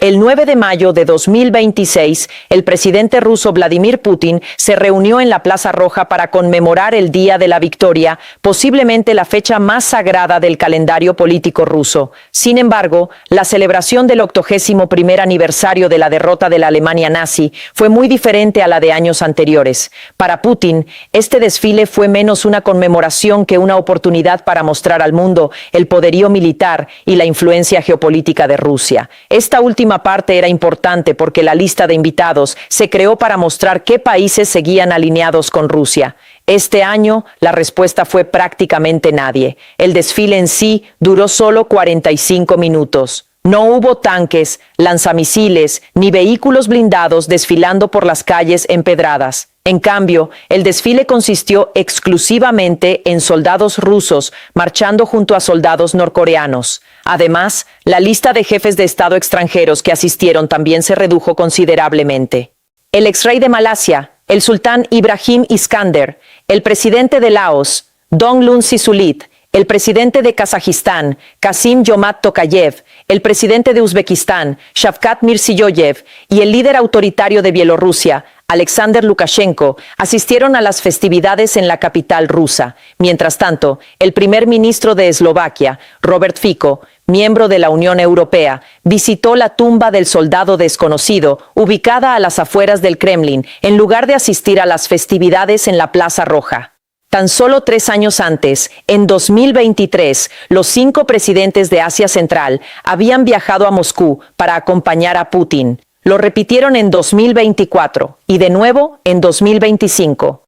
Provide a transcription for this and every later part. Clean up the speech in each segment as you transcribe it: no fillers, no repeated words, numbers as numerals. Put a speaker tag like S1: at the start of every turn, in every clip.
S1: El 9 de mayo de 2026, el presidente ruso Vladimir Putin se reunió en la Plaza Roja para conmemorar el Día de la Victoria, posiblemente la fecha más sagrada del calendario político ruso. Sin embargo, la celebración del 81º aniversario de la derrota de la Alemania nazi fue muy diferente a la de años anteriores. Para Putin, este desfile fue menos una conmemoración que una oportunidad para mostrar al mundo el poderío militar y la influencia geopolítica de Rusia. Esta última parte era importante porque la lista de invitados se creó para mostrar qué países seguían alineados con Rusia. Este año, la respuesta fue prácticamente nadie. El desfile en sí duró solo 45 minutos. No hubo tanques, lanzamisiles, ni vehículos blindados desfilando por las calles empedradas. En cambio, el desfile consistió exclusivamente en soldados rusos marchando junto a soldados norcoreanos. Además, la lista de jefes de Estado extranjeros que asistieron también se redujo considerablemente. El exrey de Malasia, el sultán Ibrahim Iskander, el presidente de Laos, Donglun Sisulit, el presidente de Kazajistán, Kassym-Jomart Tokayev, el presidente de Uzbekistán, Shavkat Mirziyoyev, y el líder autoritario de Bielorrusia, Alexander Lukashenko, asistieron a las festividades en la capital rusa. Mientras tanto, el primer ministro de Eslovaquia, Robert Fico, miembro de la Unión Europea, visitó la tumba del soldado desconocido, ubicada a las afueras del Kremlin, en lugar de asistir a las festividades en la Plaza Roja. Tan solo 3 años antes, en 2023, los 5 presidentes de Asia Central habían viajado a Moscú para acompañar a Putin. Lo repitieron en 2024 y de nuevo en 2025.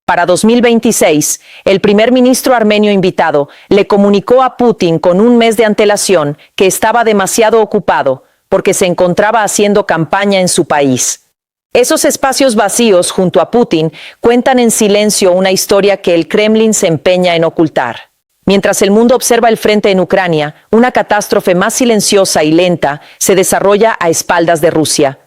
S1: Para 2026, el primer ministro armenio invitado le comunicó a Putin con un mes de antelación que estaba demasiado ocupado porque se encontraba haciendo campaña en su país. Esos espacios vacíos junto a Putin cuentan en silencio una historia que el Kremlin se empeña en ocultar. Mientras el mundo observa el frente en Ucrania, una catástrofe más silenciosa y lenta se desarrolla a espaldas de Rusia.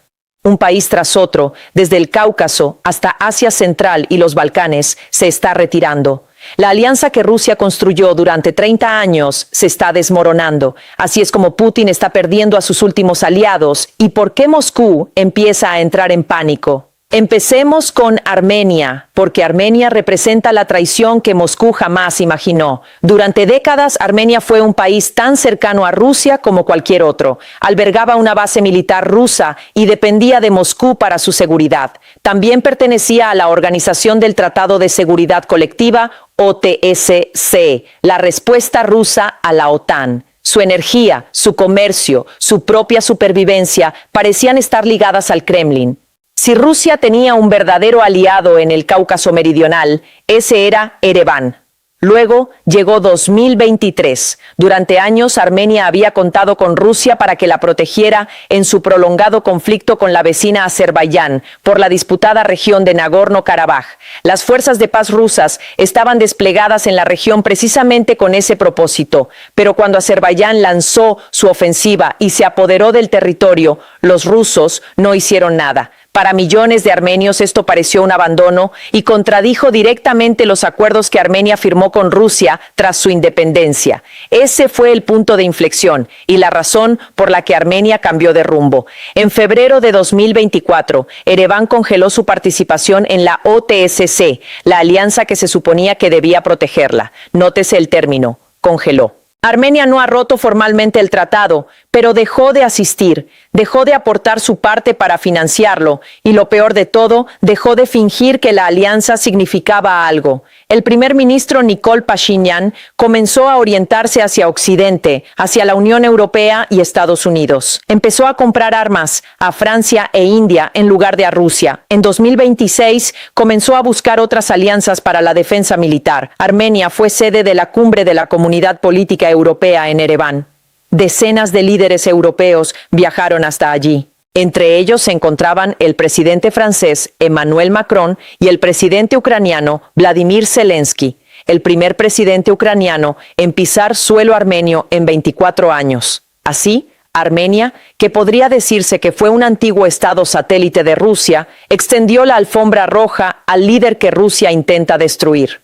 S1: Un país tras otro, desde el Cáucaso hasta Asia Central y los Balcanes, se está retirando. La alianza que Rusia construyó durante 30 años se está desmoronando. Así es como Putin está perdiendo a sus últimos aliados. ¿Y por qué Moscú empieza a entrar en pánico? Empecemos con Armenia, porque Armenia representa la traición que Moscú jamás imaginó. Durante décadas, Armenia fue un país tan cercano a Rusia como cualquier otro. Albergaba una base militar rusa y dependía de Moscú para su seguridad. También pertenecía a la Organización del Tratado de Seguridad Colectiva, OTSC, la respuesta rusa a la OTAN. Su energía, su comercio, su propia supervivencia parecían estar ligadas al Kremlin. Si Rusia tenía un verdadero aliado en el Cáucaso meridional, ese era Ereván. Luego llegó 2023. Durante años, Armenia había contado con Rusia para que la protegiera en su prolongado conflicto con la vecina Azerbaiyán por la disputada región de Nagorno-Karabaj. Las fuerzas de paz rusas estaban desplegadas en la región precisamente con ese propósito, pero cuando Azerbaiyán lanzó su ofensiva y se apoderó del territorio, los rusos no hicieron nada. Para millones de armenios esto pareció un abandono y contradijo directamente los acuerdos que Armenia firmó con Rusia tras su independencia. Ese fue el punto de inflexión y la razón por la que Armenia cambió de rumbo. En febrero de 2024, Ereván congeló su participación en la OTSC, la alianza que se suponía que debía protegerla. Nótese el término, congeló. Armenia no ha roto formalmente el tratado, pero dejó de asistir, dejó de aportar su parte para financiarlo y, lo peor de todo, dejó de fingir que la alianza significaba algo. El primer ministro Nikol Pashinyan comenzó a orientarse hacia Occidente, hacia la Unión Europea y Estados Unidos. Empezó a comprar armas a Francia e India en lugar de a Rusia. En 2026 comenzó a buscar otras alianzas para la defensa militar. Armenia fue sede de la cumbre de la Comunidad Política Europea en Ereván. Decenas de líderes europeos viajaron hasta allí. Entre ellos se encontraban el presidente francés Emmanuel Macron y el presidente ucraniano Vladimir Zelensky, el primer presidente ucraniano en pisar suelo armenio en 24 años. Así, Armenia, que podría decirse que fue un antiguo estado satélite de Rusia, extendió la alfombra roja al líder que Rusia intenta destruir.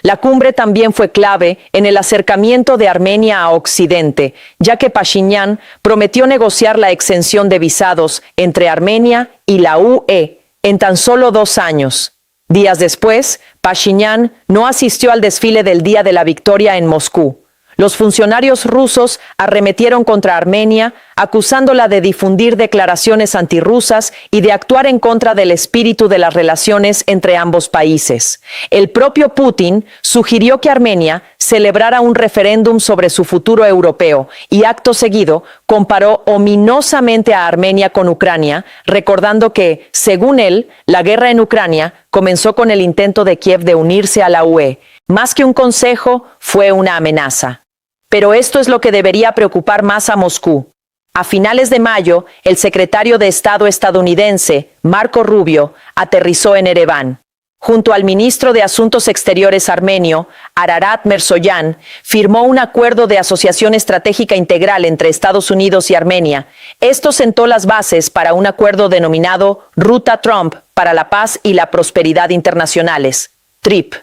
S1: La cumbre también fue clave en el acercamiento de Armenia a Occidente, ya que Pashinyan prometió negociar la exención de visados entre Armenia y la UE en tan solo 2 años. Días después, Pashinyan no asistió al desfile del Día de la Victoria en Moscú. Los funcionarios rusos arremetieron contra Armenia, acusándola de difundir declaraciones antirrusas y de actuar en contra del espíritu de las relaciones entre ambos países. El propio Putin sugirió que Armenia celebrara un referéndum sobre su futuro europeo y acto seguido comparó ominosamente a Armenia con Ucrania, recordando que, según él, la guerra en Ucrania comenzó con el intento de Kiev de unirse a la UE. Más que un consejo, fue una amenaza. Pero esto es lo que debería preocupar más a Moscú. A finales de mayo, el secretario de Estado estadounidense, Marco Rubio, aterrizó en Ereván. Junto al ministro de Asuntos Exteriores armenio, Ararat Mirzoyan, firmó un acuerdo de asociación estratégica integral entre Estados Unidos y Armenia. Esto sentó las bases para un acuerdo denominado Ruta Trump para la Paz y la Prosperidad Internacionales, TRIP.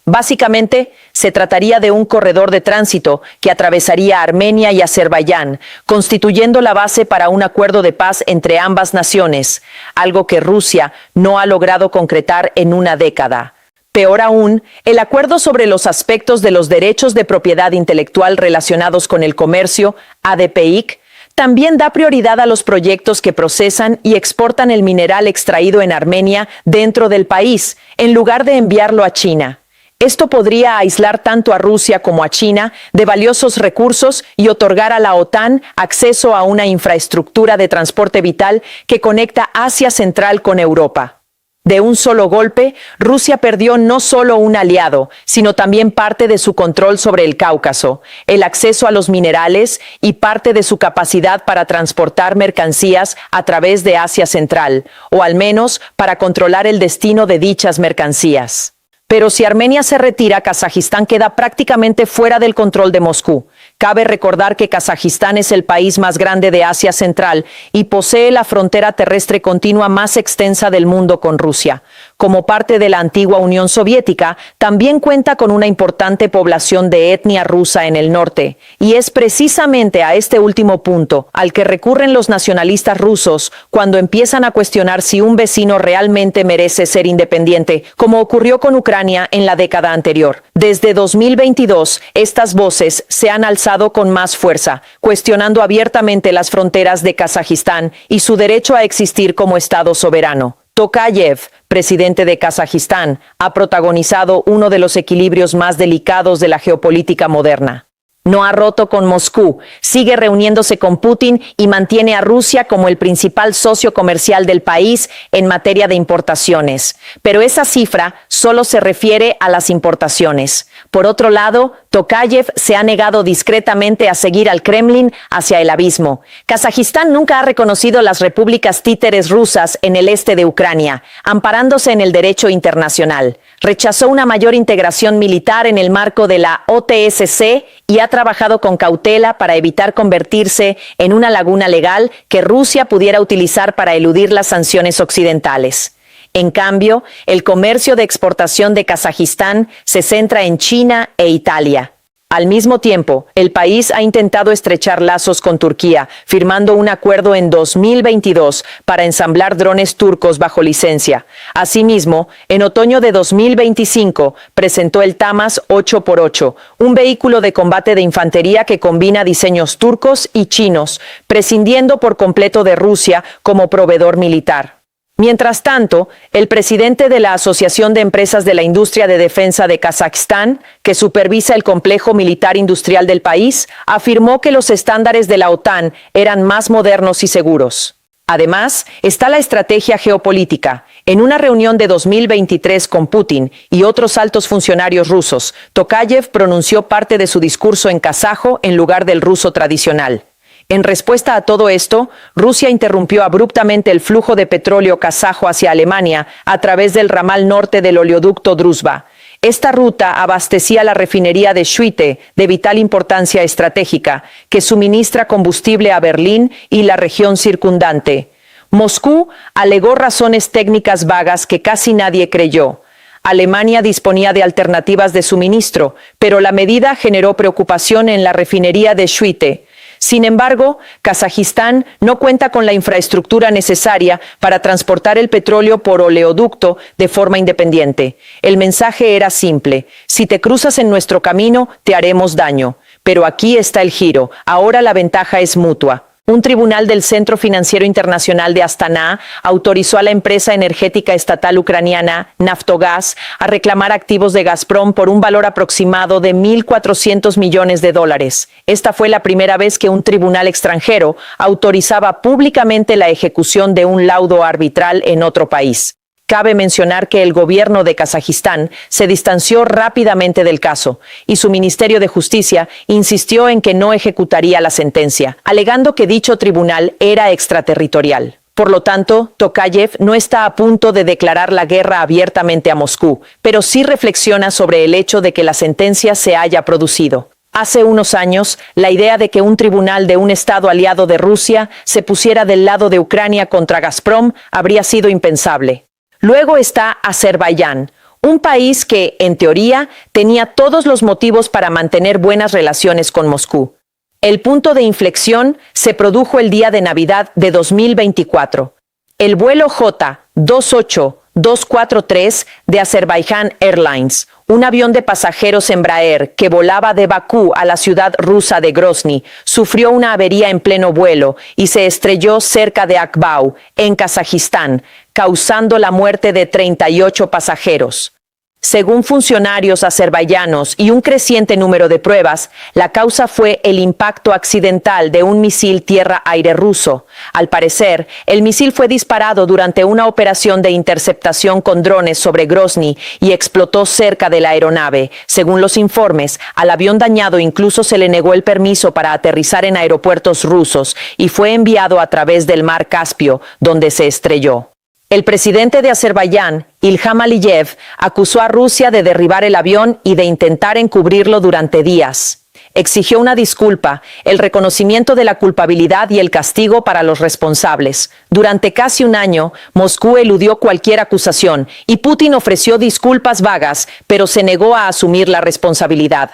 S1: Básicamente, se trataría de un corredor de tránsito que atravesaría Armenia y Azerbaiyán, constituyendo la base para un acuerdo de paz entre ambas naciones, algo que Rusia no ha logrado concretar en una década. Peor aún, el acuerdo sobre los aspectos de los derechos de propiedad intelectual relacionados con el comercio, ADPIC, también da prioridad a los proyectos que procesan y exportan el mineral extraído en Armenia dentro del país, en lugar de enviarlo a China. Esto podría aislar tanto a Rusia como a China de valiosos recursos y otorgar a la OTAN acceso a una infraestructura de transporte vital que conecta Asia Central con Europa. De un solo golpe, Rusia perdió no solo un aliado, sino también parte de su control sobre el Cáucaso, el acceso a los minerales y parte de su capacidad para transportar mercancías a través de Asia Central, o al menos para controlar el destino de dichas mercancías. Pero si Armenia se retira, Kazajistán queda prácticamente fuera del control de Moscú. Cabe recordar que Kazajistán es el país más grande de Asia Central y posee la frontera terrestre continua más extensa del mundo con Rusia. Como parte de la antigua Unión Soviética, también cuenta con una importante población de etnia rusa en el norte. Y es precisamente a este último punto al que recurren los nacionalistas rusos cuando empiezan a cuestionar si un vecino realmente merece ser independiente, como ocurrió con Ucrania en la década anterior. Desde 2022, estas voces se han alzado con más fuerza, cuestionando abiertamente las fronteras de Kazajistán y su derecho a existir como Estado soberano. Tokayev, presidente de Kazajistán, ha protagonizado uno de los equilibrios más delicados de la geopolítica moderna. No ha roto con Moscú, sigue reuniéndose con Putin y mantiene a Rusia como el principal socio comercial del país en materia de importaciones. Pero esa cifra solo se refiere a las importaciones. Por otro lado, Tokayev se ha negado discretamente a seguir al Kremlin hacia el abismo. Kazajistán nunca ha reconocido las repúblicas títeres rusas en el este de Ucrania, amparándose en el derecho internacional. Rechazó una mayor integración militar en el marco de la OTSC y ha trabajado con cautela para evitar convertirse en una laguna legal que Rusia pudiera utilizar para eludir las sanciones occidentales. En cambio, el comercio de exportación de Kazajistán se centra en China e Italia. Al mismo tiempo, el país ha intentado estrechar lazos con Turquía, firmando un acuerdo en 2022 para ensamblar drones turcos bajo licencia. Asimismo, en otoño de 2025 presentó el Tamas 8x8, un vehículo de combate de infantería que combina diseños turcos y chinos, prescindiendo por completo de Rusia como proveedor militar. Mientras tanto, el presidente de la Asociación de Empresas de la Industria de Defensa de Kazajistán, que supervisa el complejo militar industrial del país, afirmó que los estándares de la OTAN eran más modernos y seguros. Además, está la estrategia geopolítica. En una reunión de 2023 con Putin y otros altos funcionarios rusos, Tokayev pronunció parte de su discurso en kazajo en lugar del ruso tradicional. En respuesta a todo esto, Rusia interrumpió abruptamente el flujo de petróleo kazajo hacia Alemania a través del ramal norte del oleoducto Druzhba. Esta ruta abastecía la refinería de Shuite, de vital importancia estratégica, que suministra combustible a Berlín y la región circundante. Moscú alegó razones técnicas vagas que casi nadie creyó. Alemania disponía de alternativas de suministro, pero la medida generó preocupación en la refinería de Shuite. Sin embargo, Kazajistán no cuenta con la infraestructura necesaria para transportar el petróleo por oleoducto de forma independiente. El mensaje era simple: si te cruzas en nuestro camino, te haremos daño. Pero aquí está el giro. Ahora la ventaja es mutua. Un tribunal del Centro Financiero Internacional de Astana autorizó a la empresa energética estatal ucraniana Naftogaz a reclamar activos de Gazprom por un valor aproximado de $1.400 millones. Esta fue la primera vez que un tribunal extranjero autorizaba públicamente la ejecución de un laudo arbitral en otro país. Cabe mencionar que el gobierno de Kazajistán se distanció rápidamente del caso y su Ministerio de Justicia insistió en que no ejecutaría la sentencia, alegando que dicho tribunal era extraterritorial. Por lo tanto, Tokayev no está a punto de declarar la guerra abiertamente a Moscú, pero sí reflexiona sobre el hecho de que la sentencia se haya producido. Hace unos años, la idea de que un tribunal de un estado aliado de Rusia se pusiera del lado de Ucrania contra Gazprom habría sido impensable. Luego está Azerbaiyán, un país que, en teoría, tenía todos los motivos para mantener buenas relaciones con Moscú. El punto de inflexión se produjo el día de Navidad de 2024. El vuelo J-28243 de Azerbaijan Airlines, un avión de pasajeros Embraer que volaba de Bakú a la ciudad rusa de Grozny, sufrió una avería en pleno vuelo y se estrelló cerca de Akbau, en Kazajistán, causando la muerte de 38 pasajeros. Según funcionarios azerbaiyanos y un creciente número de pruebas, la causa fue el impacto accidental de un misil tierra-aire ruso. Al parecer, el misil fue disparado durante una operación de interceptación con drones sobre Grozny y explotó cerca de la aeronave. Según los informes, al avión dañado incluso se le negó el permiso para aterrizar en aeropuertos rusos y fue enviado a través del mar Caspio, donde se estrelló. El presidente de Azerbaiyán, Ilham Aliyev, acusó a Rusia de derribar el avión y de intentar encubrirlo durante días. Exigió una disculpa, el reconocimiento de la culpabilidad y el castigo para los responsables. Durante casi un año, Moscú eludió cualquier acusación y Putin ofreció disculpas vagas, pero se negó a asumir la responsabilidad.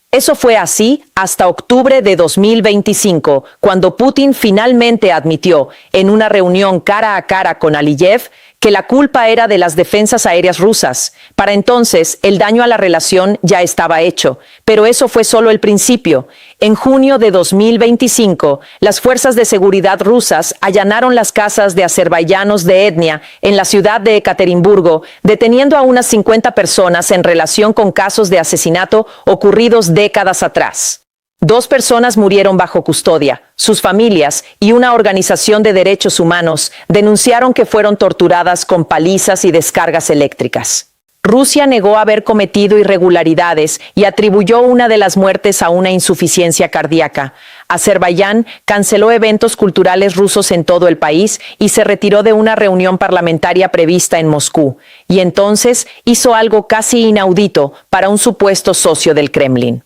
S1: Eso fue así hasta octubre de 2025, cuando Putin finalmente admitió, en una reunión cara a cara con Aliyev, que la culpa era de las defensas aéreas rusas. Para entonces, el daño a la relación ya estaba hecho, pero eso fue solo el principio. En junio de 2025, las fuerzas de seguridad rusas allanaron las casas de azerbaiyanos de etnia en la ciudad de Ekaterimburgo, deteniendo a unas 50 personas en relación con casos de asesinato ocurridos décadas atrás. 2 personas murieron bajo custodia. Sus familias y una organización de derechos humanos denunciaron que fueron torturadas con palizas y descargas eléctricas. Rusia negó haber cometido irregularidades y atribuyó una de las muertes a una insuficiencia cardíaca. Azerbaiyán canceló eventos culturales rusos en todo el país y se retiró de una reunión parlamentaria prevista en Moscú. Y entonces hizo algo casi inaudito para un supuesto socio del Kremlin.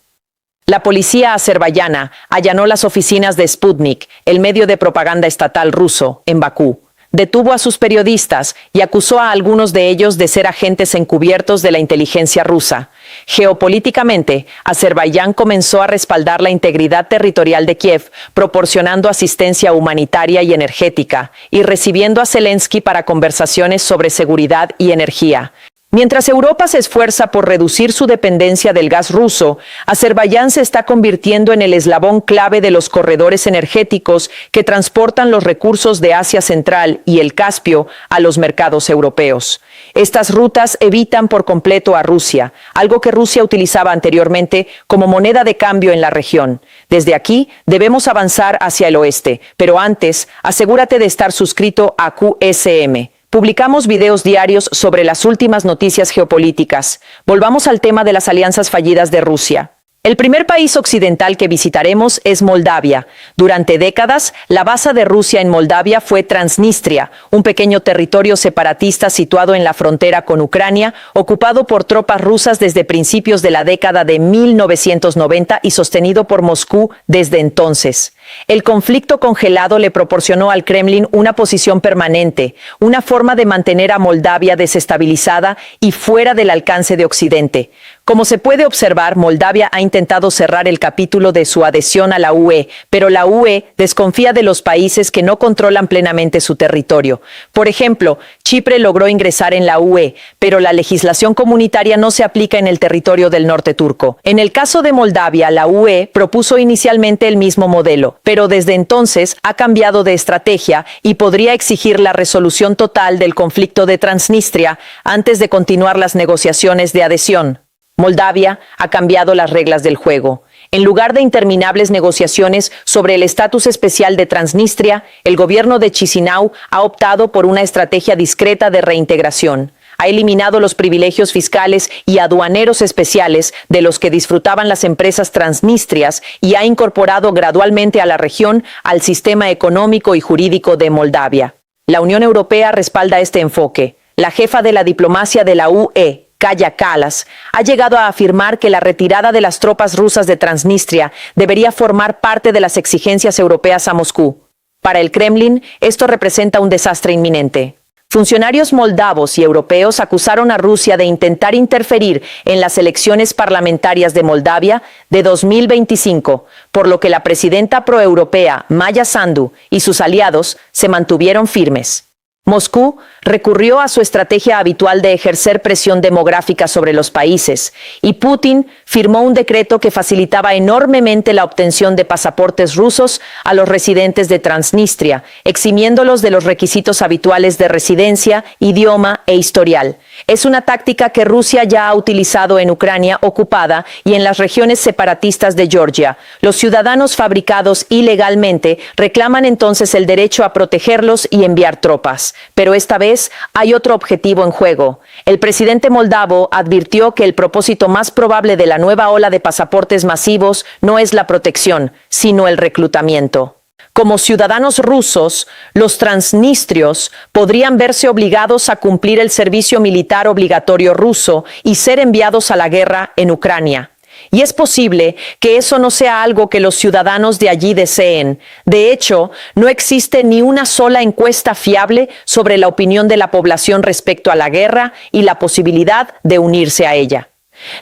S1: La policía azerbaiyana allanó las oficinas de Sputnik, el medio de propaganda estatal ruso, en Bakú. Detuvo a sus periodistas y acusó a algunos de ellos de ser agentes encubiertos de la inteligencia rusa. Geopolíticamente, Azerbaiyán comenzó a respaldar la integridad territorial de Kiev, proporcionando asistencia humanitaria y energética, y recibiendo a Zelensky para conversaciones sobre seguridad y energía. Mientras Europa se esfuerza por reducir su dependencia del gas ruso, Azerbaiyán se está convirtiendo en el eslabón clave de los corredores energéticos que transportan los recursos de Asia Central y el Caspio a los mercados europeos. Estas rutas evitan por completo a Rusia, algo que Rusia utilizaba anteriormente como moneda de cambio en la región. Desde aquí debemos avanzar hacia el oeste, pero antes asegúrate de estar suscrito a QSM. Publicamos videos diarios sobre las últimas noticias geopolíticas. Volvamos al tema de las alianzas fallidas de Rusia. El primer país occidental que visitaremos es Moldavia. Durante décadas, la base de Rusia en Moldavia fue Transnistria, un pequeño territorio separatista situado en la frontera con Ucrania, ocupado por tropas rusas desde principios de la década de 1990 y sostenido por Moscú desde entonces. El conflicto congelado le proporcionó al Kremlin una posición permanente, una forma de mantener a Moldavia desestabilizada y fuera del alcance de Occidente. Como se puede observar, Moldavia ha intentado cerrar el capítulo de su adhesión a la UE, pero la UE desconfía de los países que no controlan plenamente su territorio. Por ejemplo, Chipre logró ingresar en la UE, pero la legislación comunitaria no se aplica en el territorio del norte turco. En el caso de Moldavia, la UE propuso inicialmente el mismo modelo, pero desde entonces ha cambiado de estrategia y podría exigir la resolución total del conflicto de Transnistria antes de continuar las negociaciones de adhesión. Moldavia ha cambiado las reglas del juego. En lugar de interminables negociaciones sobre el estatus especial de Transnistria, el gobierno de Chisinau ha optado por una estrategia discreta de reintegración. Ha eliminado los privilegios fiscales y aduaneros especiales de los que disfrutaban las empresas transnistrias y ha incorporado gradualmente a la región al sistema económico y jurídico de Moldavia. La Unión Europea respalda este enfoque. La jefa de la diplomacia de la UE, Kaja Kallas, ha llegado a afirmar que la retirada de las tropas rusas de Transnistria debería formar parte de las exigencias europeas a Moscú. Para el Kremlin, esto representa un desastre inminente. Funcionarios moldavos y europeos acusaron a Rusia de intentar interferir en las elecciones parlamentarias de Moldavia de 2025, por lo que la presidenta proeuropea Maia Sandu y sus aliados se mantuvieron firmes. Moscú recurrió a su estrategia habitual de ejercer presión demográfica sobre los países, y Putin firmó un decreto que facilitaba enormemente la obtención de pasaportes rusos a los residentes de Transnistria, eximiéndolos de los requisitos habituales de residencia, idioma e historial. Es una táctica que Rusia ya ha utilizado en Ucrania ocupada y en las regiones separatistas de Georgia. Los ciudadanos fabricados ilegalmente reclaman entonces el derecho a protegerlos y enviar tropas. Pero esta vez hay otro objetivo en juego. El presidente moldavo advirtió que el propósito más probable de la nueva ola de pasaportes masivos no es la protección, sino el reclutamiento. Como ciudadanos rusos, los transnistrios podrían verse obligados a cumplir el servicio militar obligatorio ruso y ser enviados a la guerra en Ucrania. Y es posible que eso no sea algo que los ciudadanos de allí deseen. De hecho, no existe ni una sola encuesta fiable sobre la opinión de la población respecto a la guerra y la posibilidad de unirse a ella.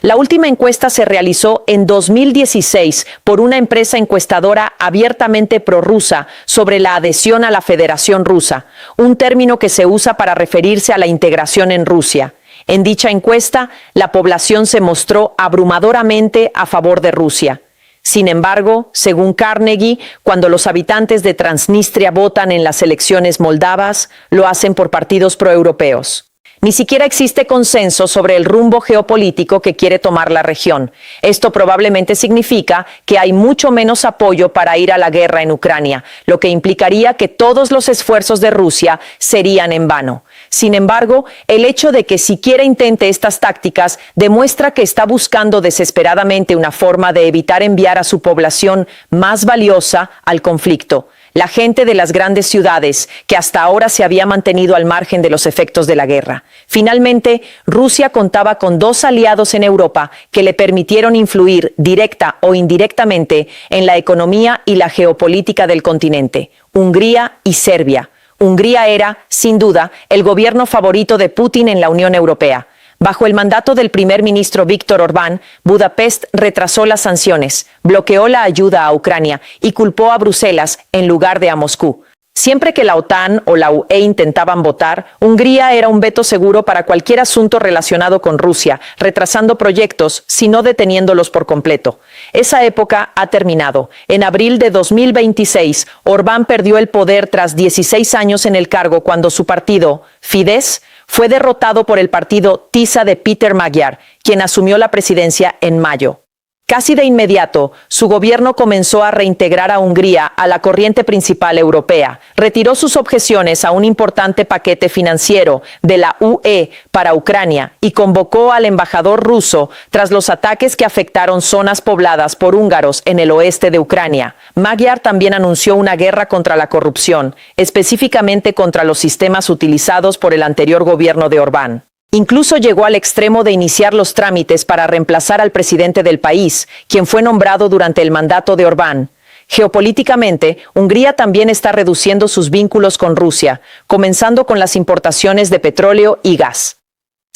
S1: La última encuesta se realizó en 2016 por una empresa encuestadora abiertamente prorrusa sobre la adhesión a la Federación Rusa, un término que se usa para referirse a la integración en Rusia. En dicha encuesta, la población se mostró abrumadoramente a favor de Rusia. Sin embargo, según Carnegie, cuando los habitantes de Transnistria votan en las elecciones moldavas, lo hacen por partidos proeuropeos. Ni siquiera existe consenso sobre el rumbo geopolítico que quiere tomar la región. Esto probablemente significa que hay mucho menos apoyo para ir a la guerra en Ucrania, lo que implicaría que todos los esfuerzos de Rusia serían en vano. Sin embargo, el hecho de que siquiera intente estas tácticas demuestra que está buscando desesperadamente una forma de evitar enviar a su población más valiosa al conflicto. La gente de las grandes ciudades, que hasta ahora se había mantenido al margen de los efectos de la guerra. Finalmente, Rusia contaba con dos aliados en Europa que le permitieron influir directa o indirectamente en la economía y la geopolítica del continente: Hungría y Serbia. Hungría era, sin duda, el gobierno favorito de Putin en la Unión Europea. Bajo el mandato del primer ministro Viktor Orbán, Budapest retrasó las sanciones, bloqueó la ayuda a Ucrania y culpó a Bruselas en lugar de a Moscú. Siempre que la OTAN o la UE intentaban votar, Hungría era un veto seguro para cualquier asunto relacionado con Rusia, retrasando proyectos, si no deteniéndolos por completo. Esa época ha terminado. En abril de 2026, Orbán perdió el poder tras 16 años en el cargo cuando su partido, Fidesz, fue derrotado por el partido TISA de Peter Magyar, quien asumió la presidencia en mayo. Casi de inmediato, su gobierno comenzó a reintegrar a Hungría a la corriente principal europea, retiró sus objeciones a un importante paquete financiero de la UE para Ucrania y convocó al embajador ruso tras los ataques que afectaron zonas pobladas por húngaros en el oeste de Ucrania. Magyar también anunció una guerra contra la corrupción, específicamente contra los sistemas utilizados por el anterior gobierno de Orbán. Incluso llegó al extremo de iniciar los trámites para reemplazar al presidente del país, quien fue nombrado durante el mandato de Orbán. Geopolíticamente, Hungría también está reduciendo sus vínculos con Rusia, comenzando con las importaciones de petróleo y gas.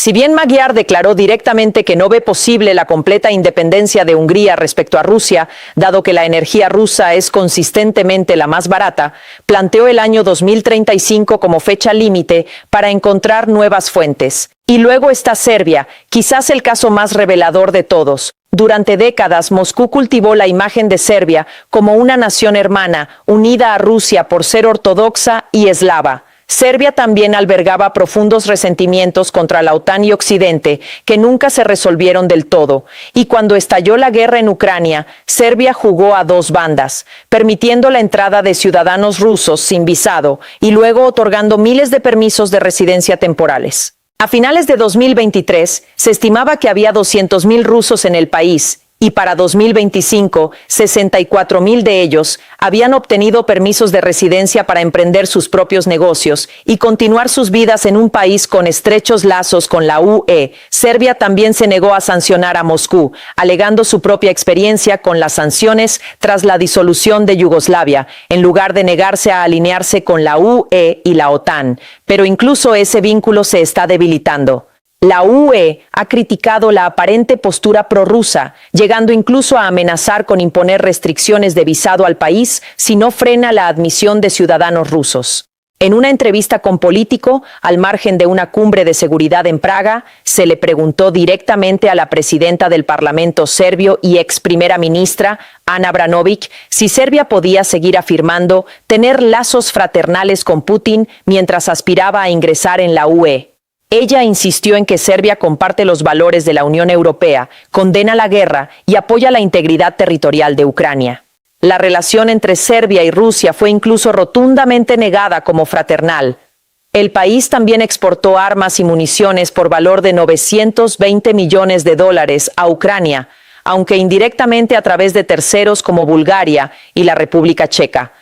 S1: Si bien Magyar declaró directamente que no ve posible la completa independencia de Hungría respecto a Rusia, dado que la energía rusa es consistentemente la más barata, planteó el año 2035 como fecha límite para encontrar nuevas fuentes. Y luego está Serbia, quizás el caso más revelador de todos. Durante décadas, Moscú cultivó la imagen de Serbia como una nación hermana, unida a Rusia por ser ortodoxa y eslava. Serbia también albergaba profundos resentimientos contra la OTAN y Occidente, que nunca se resolvieron del todo. Y cuando estalló la guerra en Ucrania, Serbia jugó a dos bandas, permitiendo la entrada de ciudadanos rusos sin visado y luego otorgando miles de permisos de residencia temporales. A finales de 2023, se estimaba que había 200.000 rusos en el país, y para 2025, 64.000 de ellos habían obtenido permisos de residencia para emprender sus propios negocios y continuar sus vidas en un país con estrechos lazos con la UE. Serbia también se negó a sancionar a Moscú, alegando su propia experiencia con las sanciones tras la disolución de Yugoslavia, en lugar de negarse a alinearse con la UE y la OTAN. Pero incluso ese vínculo se está debilitando. La UE ha criticado la aparente postura prorrusa, llegando incluso a amenazar con imponer restricciones de visado al país si no frena la admisión de ciudadanos rusos. En una entrevista con Político, al margen de una cumbre de seguridad en Praga, se le preguntó directamente a la presidenta del Parlamento serbio y ex primera ministra, Ana Brnabić, si Serbia podía seguir afirmando tener lazos fraternales con Putin mientras aspiraba a ingresar en la UE. Ella insistió en que Serbia comparte los valores de la Unión Europea, condena la guerra y apoya la integridad territorial de Ucrania. La relación entre Serbia y Rusia fue incluso rotundamente negada como fraternal. El país también exportó armas y municiones por valor de $920 millones a Ucrania, aunque indirectamente a través de terceros como Bulgaria y la República Checa.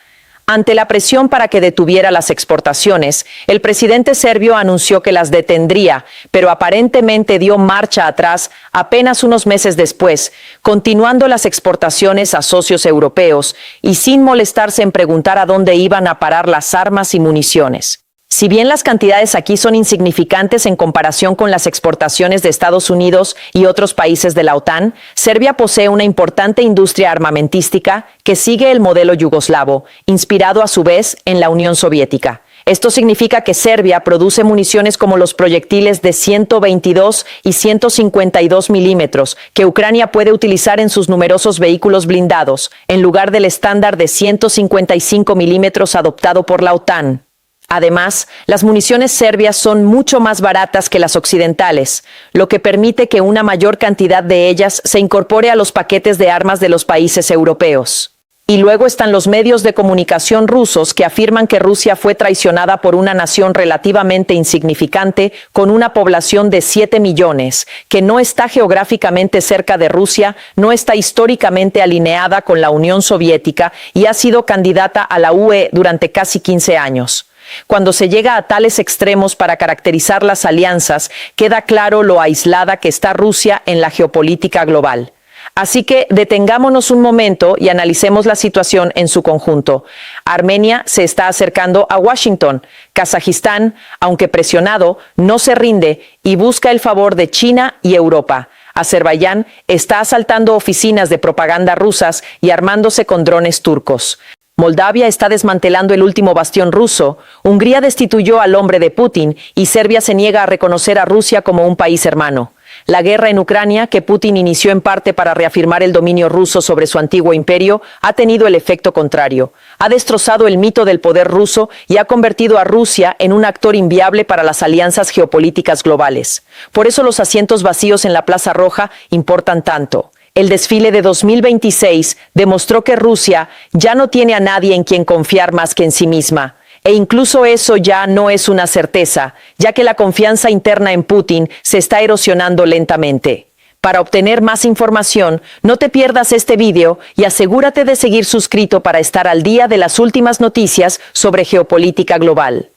S1: Ante la presión para que detuviera las exportaciones, el presidente serbio anunció que las detendría, pero aparentemente dio marcha atrás apenas unos meses después, continuando las exportaciones a socios europeos y sin molestarse en preguntar a dónde iban a parar las armas y municiones. Si bien las cantidades aquí son insignificantes en comparación con las exportaciones de Estados Unidos y otros países de la OTAN, Serbia posee una importante industria armamentística que sigue el modelo yugoslavo, inspirado a su vez en la Unión Soviética. Esto significa que Serbia produce municiones como los proyectiles de 122 y 152 milímetros que Ucrania puede utilizar en sus numerosos vehículos blindados, en lugar del estándar de 155 milímetros adoptado por la OTAN. Además, las municiones serbias son mucho más baratas que las occidentales, lo que permite que una mayor cantidad de ellas se incorpore a los paquetes de armas de los países europeos. Y luego están los medios de comunicación rusos que afirman que Rusia fue traicionada por una nación relativamente insignificante con una población de 7 millones, que no está geográficamente cerca de Rusia, no está históricamente alineada con la Unión Soviética y ha sido candidata a la UE durante casi 15 años. Cuando se llega a tales extremos para caracterizar las alianzas, queda claro lo aislada que está Rusia en la geopolítica global. Así que detengámonos un momento y analicemos la situación en su conjunto. Armenia se está acercando a Washington. Kazajistán, aunque presionado, no se rinde y busca el favor de China y Europa. Azerbaiyán está asaltando oficinas de propaganda rusas y armándose con drones turcos. Moldavia está desmantelando el último bastión ruso, Hungría destituyó al hombre de Putin y Serbia se niega a reconocer a Rusia como un país hermano. La guerra en Ucrania, que Putin inició en parte para reafirmar el dominio ruso sobre su antiguo imperio, ha tenido el efecto contrario. Ha destrozado el mito del poder ruso y ha convertido a Rusia en un actor inviable para las alianzas geopolíticas globales. Por eso los asientos vacíos en la Plaza Roja importan tanto. el desfile de 2026 demostró que Rusia ya no tiene a nadie en quien confiar más que en sí misma. E incluso eso ya no es una certeza, ya que la confianza interna en Putin se está erosionando lentamente. Para obtener más información, no te pierdas este video y asegúrate de seguir suscrito para estar al día de las últimas noticias sobre geopolítica global.